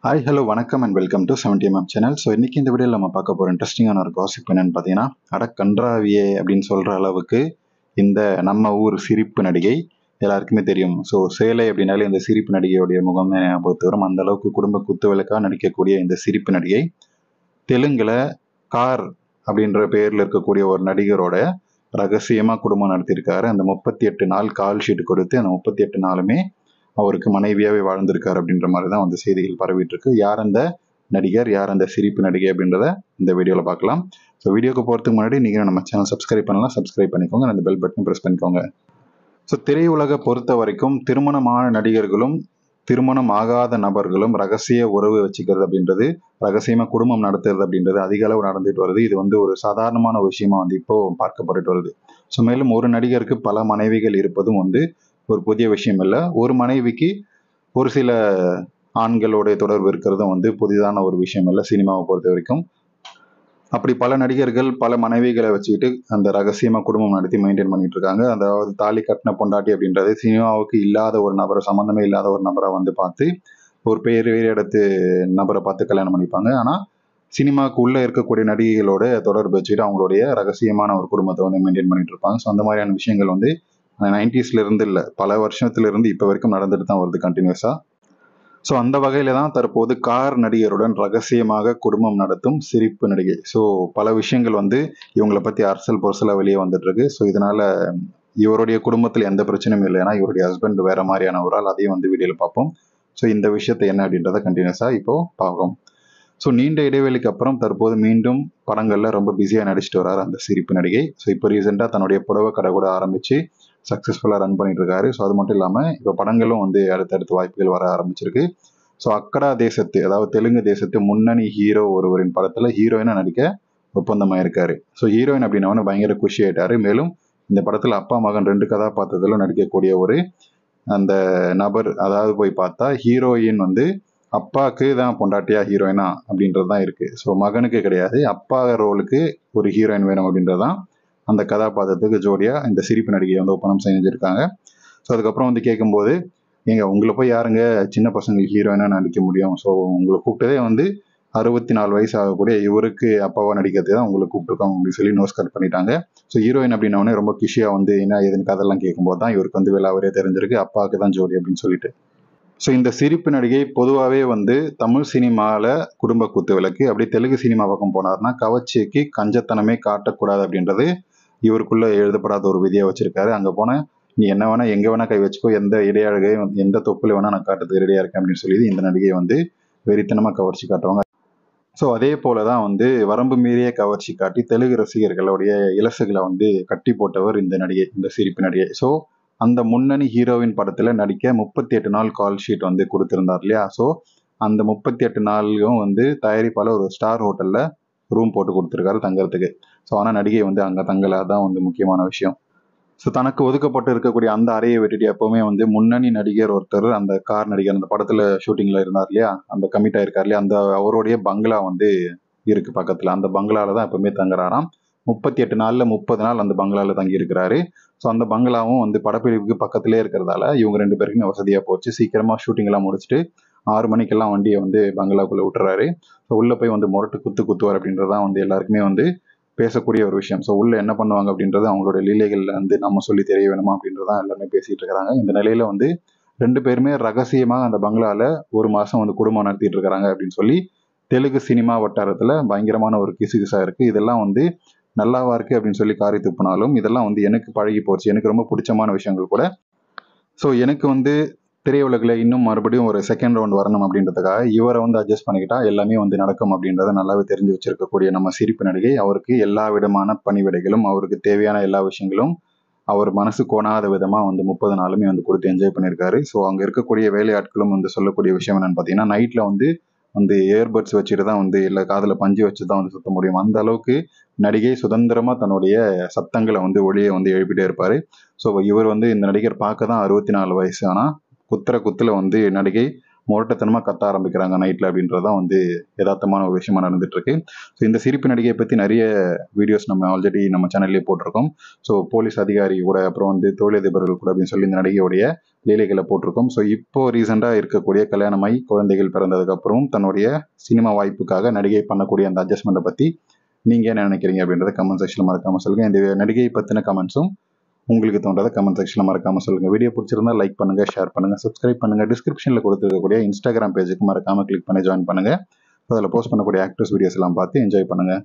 Hi hello வணக்கம் and welcome to 70mm channel. So இன்றைக்கி இந்த வீடியோவில் நம்ம பார்க்க போகிற இன்ட்ரெஸ்டிங்கான ஒரு காசிப் என்னன்னு பார்த்தீங்கன்னா, கன்றாவியே அப்படின்னு சொல்கிற அளவுக்கு இந்த நம்ம ஊர் சிரிப்பு நடிகை எல்லாருக்குமே தெரியும். ஸோ சேலை அப்படின்னாலே இந்த சிரிப்பு நடிகையுடைய முகம் ஞாபகத்து வரும். அந்த அளவுக்கு குடும்ப குத்துவிளக்காக நடிக்கக்கூடிய இந்த சிரிப்பு நடிகை தெலுங்கில் கார் அப்படின்ற பேரில் இருக்கக்கூடிய ஒரு நடிகரோட ரகசியமாக குடும்பம் நடத்தியிருக்காரு. அந்த 38 நாள் கால் ஷீட் கொடுத்து அந்த 38 நாளுமே அவருக்கு மனைவியாவே வாழ்ந்திருக்காரு அப்படின்ற மாதிரி தான் வந்து செய்திகள் பரவிட்டு இருக்கு. யார் அந்த நடிகர், யார் அந்த சிரிப்பு நடிகை அப்படின்றத இந்த வீடியோவில் பார்க்கலாம். ஸோ வீடியோக்கு போகிறதுக்கு முன்னாடி நீங்கள் நம்ம சேனல் சப்ஸ்கிரைப் பண்ணலாம், சப்ஸ்கிரைப் பண்ணிக்கோங்க, அந்த பெல் பட்டன் ப்ரெஸ் பண்ணிக்கோங்க. ஸோ திரையுலகை பொறுத்த வரைக்கும் திருமணமான நடிகர்களும் திருமணம் ஆகாத நபர்களும் ரகசிய உறவு வச்சுக்கிறது அப்படின்றது, ரகசியமாக குடும்பம் நடத்துறது அப்படின்றது அதிக அளவு நடந்துட்டு வருது. இது வந்து ஒரு சாதாரணமான விஷயமா வந்து இப்போ பார்க்கப்பட்டு வருது. ஸோ மேலும் ஒரு நடிகருக்கு பல மனைவிகள் இருப்பதும் வந்து ஒரு புதிய விஷயம் இல்லை. ஒரு மனைவிக்கு ஒரு சில ஆண்களோட தொடர்பு இருக்கிறதும் வந்து புதிதான ஒரு விஷயம் இல்லை சினிமாவை பொறுத்த வரைக்கும். அப்படி பல நடிகர்கள் பல மனைவிகளை வச்சுக்கிட்டு அந்த ரகசியமா குடும்பம் நடத்தி மெயின்டைன் பண்ணிட்டு இருக்காங்க. அதாவது தாலி கட்டின பொண்டாட்டி அப்படின்றது சினிமாவுக்கு இல்லாத ஒரு நபரை, சம்மந்தமே இல்லாத ஒரு நபரை வந்து பார்த்து ஒரு வேறு இடத்து நபரை பார்த்து கல்யாணம் பண்ணிப்பாங்க. ஆனால் சினிமாவுக்கு உள்ள இருக்கக்கூடிய நடிகைகளோட தொடர்பு வச்சுட்டு அவங்களுடைய ரகசியமான ஒரு குடும்பத்தை வந்து மெயின்டைன் பண்ணிட்டு இருப்பாங்க. ஸோ அந்த மாதிரியான விஷயங்கள் வந்து 90ஸ்ல இருந்து இல்லை, பல வருஷத்துல இருந்து இப்போ வரைக்கும் நடந்துட்டு தான் வருது கண்டினியூஸா. ஸோ அந்த வகையில தான் தற்போது கார் நடிகருடன் ரகசியமாக குடும்பம் நடத்தும் சிரிப்பு நடிகை. ஸோ பல விஷயங்கள் வந்து இவங்களை பத்தி அரசல் பொருசலா வெளியே வந்துட்டு இருக்கு. ஸோ இதனால இவருடைய குடும்பத்தில் எந்த பிரச்சனையும் இல்லை, ஏன்னா இவருடைய ஹஸ்பண்ட் வேற மாதிரியான ஒரு ஆள். அதையும் வந்து வீடியோவில் பார்ப்போம். ஸோ இந்த விஷயத்தை என்ன அப்படின்றத கண்டினியூஸா இப்போ பார்ப்போம். ஸோ நீண்ட இடைவெளிக்கு அப்புறம் தற்போது மீண்டும் படங்கள்ல ரொம்ப பிஸியாக நடிச்சிட்டு வர்றாரு அந்த சிரிப்பு நடிகை. ஸோ இப்போ ரீசெண்டாக தன்னுடைய புடவை கடை கூட ஆரம்பிச்சு சக்ஸஸ்ஃபுல்லாக ரன் பண்ணிட்டு இருக்காரு. ஸோ அது மட்டும் இல்லாமல் இப்போ படங்களும் வந்து அடுத்தடுத்து வாய்ப்புகள் வர ஆரம்பிச்சிருக்கு. ஸோ அக்கடா தேசத்து, அதாவது தெலுங்கு தேசத்து முன்னணி ஹீரோ ஒருவரின் படத்தில் ஹீரோயினாக நடிக்க ஒப்பந்தமாயிருக்காரு. ஸோ ஹீரோயின் அப்படின்னவனு பயங்கர குஷி ஆயிட்டாரு. மேலும் இந்த படத்தில் அப்பா மகன் 2 கதாபாத்திரத்திலும் நடிக்கக்கூடிய ஒரு அந்த நபர், அதாவது போய் பார்த்தா ஹீரோயின் வந்து அப்பாவுக்கு தான் பொண்டாட்டியா ஹீரோயினா அப்படின்றது தான் இருக்கு. ஸோ மகனுக்கு கிடையாது, அப்பா ரோலுக்கு ஒரு ஹீரோயின் வேணும் அப்படின்றது தான் அந்த கதாபாத்திரத்துக்கு ஜோடியா இந்த சிரிப்பு நடிகையை வந்து ஒப்பந்தம் செஞ்சிருக்காங்க. ஸோ அதுக்கப்புறம் வந்து கேட்கும்போது, ஏங்க உங்களை போய் யாருங்க சின்ன பசங்களுக்கு ஹீரோயினா நடிக்க முடியும்? ஸோ உங்களை கூப்பிட்டதே வந்து 64 வயசு ஆகக்கூடிய இவருக்கு அப்பாவா நடிக்கிறதுக்கு தான் உங்களை கூப்பிட்டுருக்கோம் அப்படின்னு சொல்லி நோஸ் கட் பண்ணிட்டாங்க. ஸோ ஹீரோயின் அப்படின்னவனே ரொம்ப குஷியா வந்து என்ன ஏதுன்னு கதெல்லாம் கேட்கும்போது தான் இவருக்கு வந்து விலாவரியா தெரிஞ்சிருக்கு அப்பாவுக்கு தான் ஜோடி அப்படின்னு சொல்லிட்டு. ஸோ இந்த சிரிப்பு நடிகை பொதுவாகவே வந்து தமிழ் சினிமாவில் குடும்ப குத்துவிளக்கு, அப்படி தெலுங்கு சினிமா பக்கம் போனார்னா கவர்ச்சிக்கு கஞ்சத்தனமே காட்டக்கூடாது அப்படின்றது இவருக்குள்ள எழுதப்படாத ஒரு விதியாக வச்சிருக்காரு. அங்கே போனால் நீ என்ன வேணா எங்கே வேணா கை வச்சுக்கோ, எந்த இடையாளுகை எந்த தொப்புல வேணா நான் காட்டுறதுக்கு ரெடியாக இருக்கேன் அப்படின்னு சொல்லி இந்த நடிகை வந்து வெறித்தனமாக கவர்ச்சி காட்டுவாங்க. ஸோ அதே போல தான் வந்து வரம்பு மீறிய கவர்ச்சி காட்டி தெலுங்கு ரசிகர்களுடைய இலசுகளை வந்து கட்டி போட்டவர் இந்த நடிகை, இந்த சிரிப்பு நடிகை. ஸோ அந்த முன்னணி ஹீரோவின் படத்துல நடிக்க 38 நாள் கால் ஷீட் வந்து கொடுத்திருந்தார் இல்லையா? ஸோ அந்த 38 நாளும் வந்து தயாரிப்பாளர் ஒரு ஸ்டார் ஹோட்டல்ல ரூம் போட்டு கொடுத்துருக்காரு தங்கறதுக்கு. ஸோ ஆனால் நடிகை வந்து அங்கே தங்கல, தான் வந்து முக்கியமான விஷயம். ஸோ தனக்கு ஒதுக்கப்பட்டு இருக்கக்கூடிய அந்த அறையை விட்டுட்டு எப்பவுமே வந்து முன்னணி நடிகர் ஒருத்தர், அந்த கார் நடிகர் அந்த படத்துல ஷூட்டிங்ல இருந்தார் இல்லையா, அந்த கமிட் ஆயிருக்கார் இல்லையா, அந்த அவருடைய பங்களா வந்து இருக்கு பக்கத்துல. அந்த பங்களால தான் எப்பவுமே தங்குறாராம். 38 நாள்ல 30 நாள் அந்த பங்களால தங்கி இருக்கிறாரு. ஸோ அந்த பங்களாவும் வந்து படப்பிடிப்புக்கு பக்கத்திலே இருக்கிறதால இவங்க 2 பேருக்குமே வசதியா போச்சு. சீக்கிரமா ஷூட்டிங் எல்லாம் முடிச்சுட்டு 6 மணிக்கெல்லாம் வண்டியை வந்து பங்களாக்குள்ள விட்டுறாரு. ஸோ உள்ள போய் வந்து முரட்டு குத்துவார் அப்படின்றதான் வந்து எல்லாருக்குமே வந்து பேசக்கூடிய ஒரு விஷயம். ஸோ உள்ள என்ன பண்ணுவாங்க அப்படின்றது அவங்களோட லீலைகள்ல வந்து நம்ம சொல்லி தெரிய வேணுமா அப்படின்றதான் எல்லாருமே பேசிட்டு இருக்கிறாங்க. இந்த நிலையில வந்து 2 பேருமே ரகசியமாக அந்த பங்களால ஒரு மாசம் வந்து குடும்பம் நடத்திட்டு இருக்கிறாங்க அப்படின்னு சொல்லி தெலுங்கு சினிமா வட்டாரத்துல பயங்கரமான ஒரு கிசுகிசா இருக்கு. இதெல்லாம் வந்து நல்லாவா இருக்கு அப்படின்னு சொல்லி காரி துப்புனாலும் இதெல்லாம் வந்து எனக்கு பழகி போச்சு, எனக்கு ரொம்ப பிடிச்சமான விஷயங்கள் கூட. ஸோ எனக்கு வந்து திரையுலகில் இன்னும் மறுபடியும் ஒரு செகண்ட் ரவுண்ட் வரணும் அப்படின்றதுக்காக இவரை வந்து அட்ஜஸ்ட் பண்ணிக்கிட்டா எல்லாமே வந்து நடக்கும் அப்படின்றத நல்லாவே தெரிஞ்சு வச்சிருக்கக்கூடிய நம்ம சிரிப்பு நடிகை, அவருக்கு எல்லா விதமான பணிவிடைகளும் அவருக்கு தேவையான எல்லா விஷயங்களும் அவர் மனசு கோணாத விதமா வந்து 30 நாளுமே வந்து கொடுத்து என்ஜாய் பண்ணியிருக்காரு. ஸோ அங்க இருக்கக்கூடிய வேலையாட்களும் வந்து சொல்லக்கூடிய விஷயம் என்னன்னு பார்த்தீங்கன்னா, நைட்ல வந்து வந்து இயர்பட்ஸ் வச்சுட்டு தான் வந்து இல்லை காதுல பஞ்சு வச்சு தான் வந்து சுத்த முடியும். அந்த அளவுக்கு நடிகை சுதந்திரமா தன்னுடைய சத்தங்களை வந்து ஒளியை வந்து எழுப்பிட்டே இருப்பாரு. ஸோ இவர் வந்து இந்த நடிகர் பார்க்க தான் 64 வயசு, ஆனால் குத்துல வந்து நடிகை முரட்டத்தனமா கத்த ஆரம்பிக்கிறாங்க நைட்ல அப்படின்றதான் வந்து யதார்த்தமான ஒரு விஷயமா நடந்துட்டு இருக்கு. ஸோ இந்த சிரிப்பு நடிகையை பத்தி நிறைய வீடியோஸ் நம்ம ஆல்ரெடி நம்ம சேனல்லே போட்டிருக்கோம். ஸோ போலீஸ் அதிகாரி கூட, அப்புறம் வந்து தொழிலதிபர்கள் கூட அப்படின்னு சொல்லி இந்த நடிகையுடைய லீலைகளை போட்டிருக்கோம். ஸோ இப்போ ரீசெண்டாக இருக்கக்கூடிய கல்யாணமாய் குழந்தைகள் பிறந்ததுக்கப்புறமும் தன்னுடைய சினிமா வாய்ப்புக்காக நடிகை பண்ணக்கூடிய அந்த அட்ஜஸ்ட்மெண்ட்டை பற்றி நீங்கள் என்ன நினைக்கிறீங்க அப்படின்றத கமெண்ட் செக்ஷனில் மறக்காமல் சொல்லுங்கள். இந்த நடிகை பற்றின கமெண்ட்ஸும் உங்களுக்கு தோன்றதை கமெண்ட் செக்ஷனில் மறக்காமல் சொல்லுங்கள். வீடியோ பிடிச்சிருந்தா லைக் பண்ணுங்கள், ஷேர் பண்ணுங்கள், சப்ஸ்கிரைப் பண்ணுங்கள். டிஸ்கிரிப்ஷனில் கொடுத்துருக்கக்கூடிய இன்ஸ்டாகிராம் பேஜுக்கு மறக்காமல் கிளிக் பண்ணி ஜாயின் பண்ணுங்கள். அதில் போஸ்ட் பண்ணக்கூடிய ஆக்டர்ஸ் வீடியோஸ் எல்லாம் பார்த்து என்ஜாய் பண்ணுங்கள்.